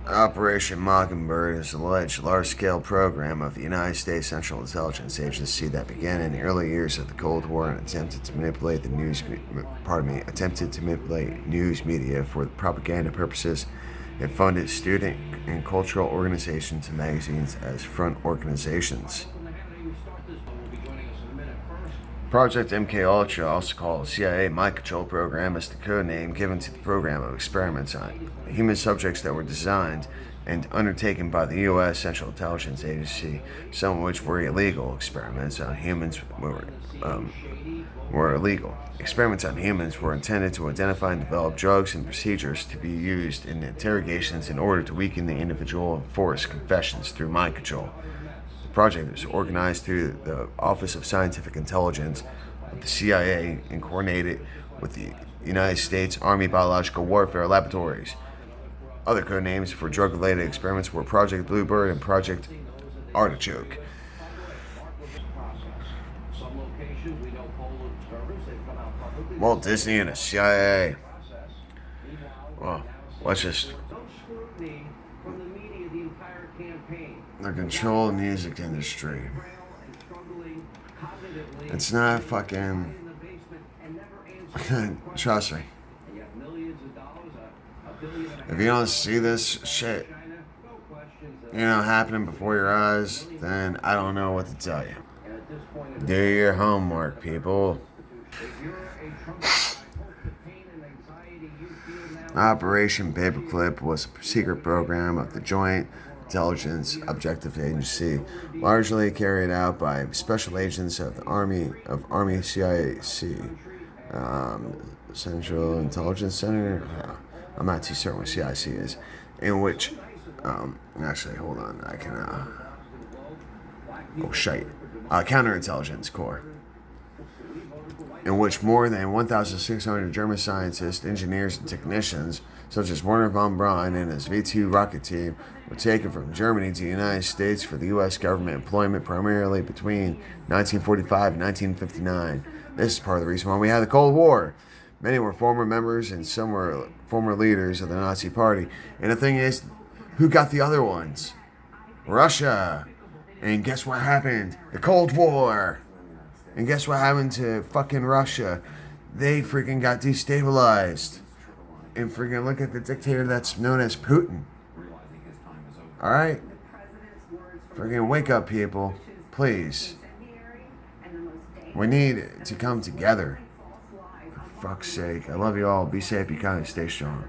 Operation Mockingbird is an alleged large-scale program of the United States Central Intelligence Agency that began in the early years of the Cold War and attempted to manipulate news media for propaganda purposes. It funded student and cultural organizations and magazines as front organizations. Project MKUltra, also called CIA Mind Control Program, is the code name given to the program of experiments on human subjects that were designed and undertaken by the U.S. Central Intelligence Agency, some of which were illegal. Experiments on humans were illegal. Experiments on humans were intended to identify and develop drugs and procedures to be used in interrogations in order to weaken the individual and force confessions through mind control. The project was organized through the Office of Scientific Intelligence of the CIA and coordinated with the United States Army Biological Warfare Laboratories. Other code names for drug-related experiments were Project Bluebird and Project Artichoke. Walt Disney and the CIA. Well, let's just. The control of the music industry. It's not fucking. Trust me. If you don't see this shit, happening before your eyes, then I don't know what to tell you. Do your homework, people. Operation Paperclip was a secret program of the Joint Intelligence Objective Agency, largely carried out by special agents of the Army CIC, Central Intelligence Center. I'm not too certain what CIC is, in which, actually, hold on, I can, Counterintelligence Corps, in which more than 1,600 German scientists, engineers, and technicians, such as Werner von Braun and his V-2 rocket team, were taken from Germany to the United States for the U.S. government employment primarily between 1945 and 1959. This is part of the reason why we had the Cold War. Many were former members and some were former leaders of the Nazi Party. And the thing is, who got the other ones? Russia. And guess what happened? The Cold War. And guess what happened to fucking Russia? They freaking got destabilized. And freaking look at the dictator that's known as Putin. Alright? Freaking wake up, people. Please. We need to come together. For fuck's sake. I love you all. Be safe, be kind, stay strong.